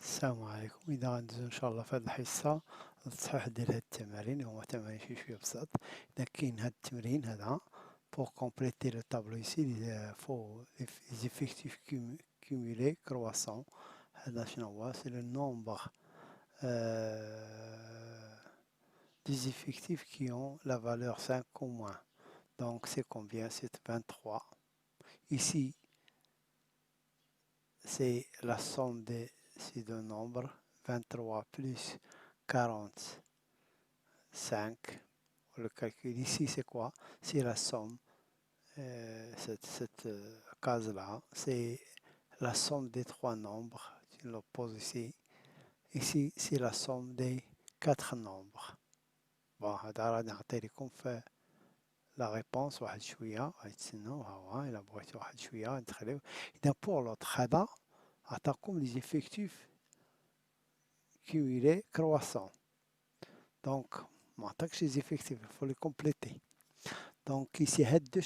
السلام عليكم. إذا غندوزو إن شاء الله في هاد الحصة التصحيح ديال هاد التمارين، هو تمارين شوية بساط. إذا كاين هاد التمرين هذا pour compléter le tableau ici il faut les effectifs cumulés croissants. هذا شنو هو؟ c'est le nombre des effectifs qui ont la valeur 5 ou moins. Donc c'est combien? C'est 23. Ici c'est la somme de ces deux nombres, 23 plus 45. Le calcul ici, c'est quoi? C'est la somme. Cette case-là, c'est la somme des trois nombres. Tu le poses ici. Ici, c'est la somme des quatre nombres. Bon, هذا راه نعطي لكم في la réponse واحد شوية. غيتسناو ها هو إلا بغيتو واحد شوية غندخليو. إذا pour l'autre هذا عطاكم les effectifs cumulés croissants. Donc, ما عطاكش les effectifs, il faut les compléter. Donc ici,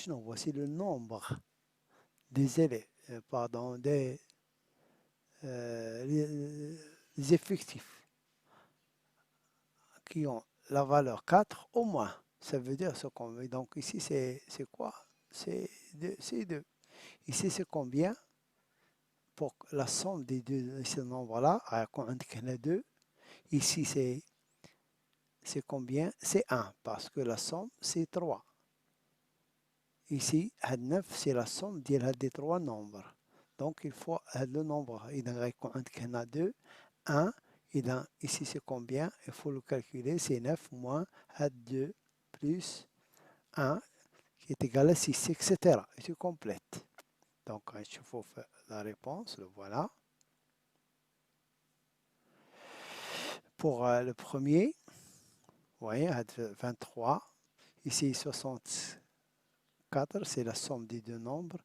voici le nombre des élèves, pardon, les effectifs qui ont la valeur 4 au moins. Ça veut dire ce qu'on veut. Donc ici, c'est quoi? C'est 2. Ici, c'est combien? Pour la somme des deux ce nombre-là, on a 2. Ici, c'est combien? C'est 1, parce que la somme, c'est 3. Ici, 9, c'est la somme des trois nombres. Donc, il faut le nombre. Il y a 2, 1. Ici, c'est combien? Il faut le calculer. C'est 9 moins 2 plus 1 qui est égal à 6, etc. Et tu complètes. Donc, il faut faire la réponse. Le voilà. Pour le premier, vous voyez, 23. Ici, 64, c'est la somme des deux nombres.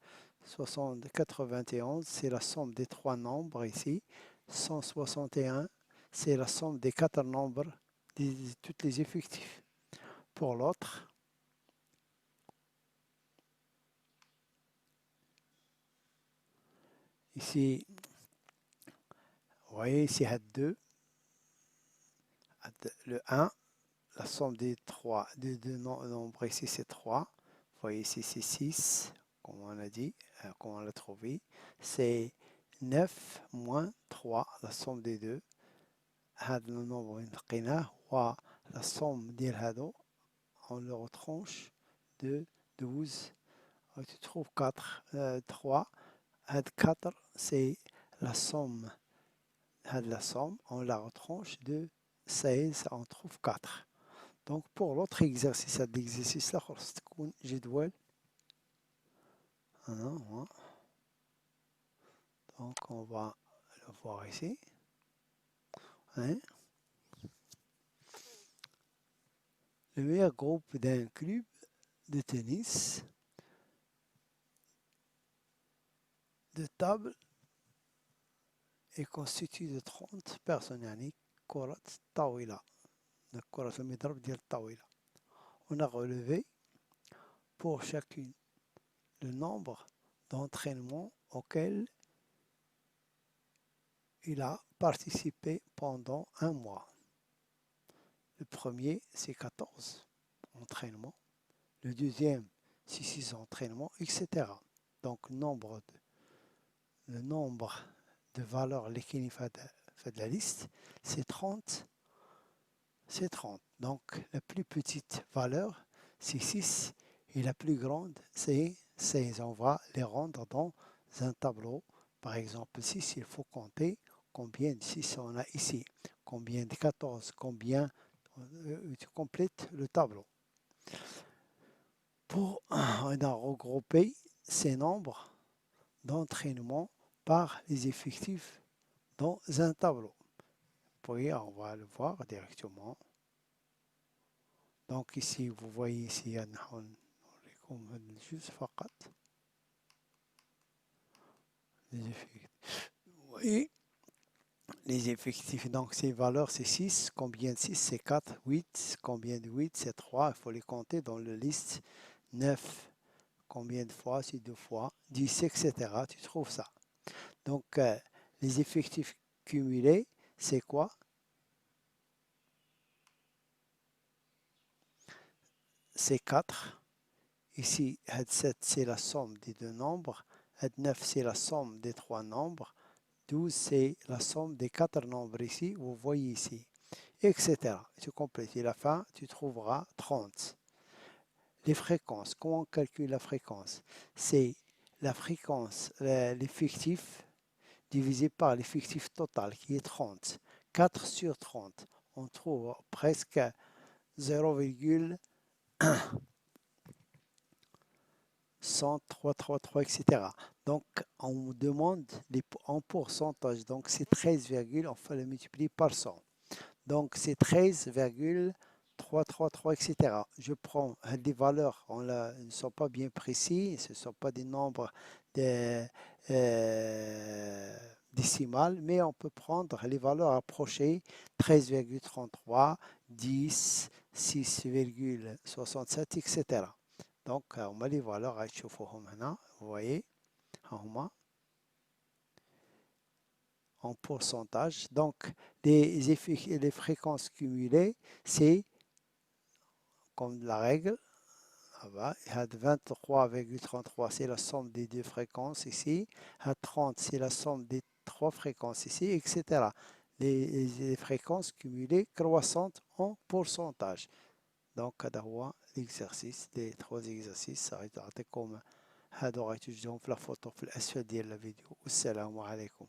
91, c'est la somme des trois nombres ici. 161, c'est la somme des quatre nombres, tous les effectifs. Pour l'autre, ici, vous voyez, ici, il y a 2. Le 1, la somme des deux nombres ici, c'est 3. Vous voyez ici, c'est 6, comme on a dit, comme on l'a trouvé. C'est 9 moins 3, la somme des deux. هذا النومبر لقيناه la somme ديال هادو on le retranche de 12 tu trouves 4 3 4 c'est la somme on la retranche de 16 on trouve 4 donc pour l'autre exercice l'exercice là خلاص تكون جدول donc on va le voir ici hein. Le meilleur groupe d'un club de tennis de table est constitué de 30 personnes يعني كرة طاولة كرة المضرب ديال الطاولة. On a relevé pour chacune le nombre d'entraînements auxquels il a participé pendant un mois. Le premier, c'est 14 entraînements. Le deuxième, c'est 6 entraînements, etc. Donc, le nombre de valeurs lesquelles fait de la liste, c'est 30. C'est 30. Donc, la plus petite valeur, c'est 6. Et la plus grande, c'est 16. On va les rendre dans un tableau. Par exemple, 6, il faut compter combien de 6 on a ici. Combien de 14, combien tu complètes le tableau. Pour on a regroupé ces nombres d'entraînement par les effectifs dans un tableau. Puis on va le voir directement. Donc ici, vous voyez ici, juste فقط les effectifs. Vous voyez les effectifs, donc ces valeurs c'est 6, combien de 6 c'est 4, 8, combien de 8 c'est 3, il faut les compter dans la liste, 9, combien de fois c'est 2 fois, 10, etc. Tu trouves ça. Donc les effectifs cumulé, c'est quoi? C'est 4. Ici, had 7, c'est la somme des deux nombres. Had 9, c'est la somme des trois nombres. 12, c'est la somme des quatre nombres ici, vous voyez ici, etc. Tu complètes. Et à la fin, tu trouveras 30. Les fréquences, comment on calcule la fréquence? C'est la fréquence, l'effectif divisé par l'effectif total qui est 30. 4 sur 30, on trouve presque 0,10333, etc. Donc, on me demande en pourcentage. Donc, c'est 13, on fait le multiplier par 100. Donc, c'est 13,333, etc. Je prends des valeurs, ne sont pas bien précis, ce ne sont pas des nombres de, décimales, mais on peut prendre les valeurs approchées, 13,33, 10, 6,67, etc. Donc, on met les valeurs à تشوفوهم هنا, vous voyez, en pourcentage. Donc, les fréquences cumulées, c'est comme la règle. 23,33, c'est la somme des deux fréquences ici. 30, c'est la somme des trois fréquences ici, etc. Les fréquences cumulées croissantes en pourcentage. Donc, هذا هو l'exercice des trois exercices. هذا يعطيكم هادو غيتوجدوهم في الفوتو في الأسفل ديال الفيديو. والسلام عليكم.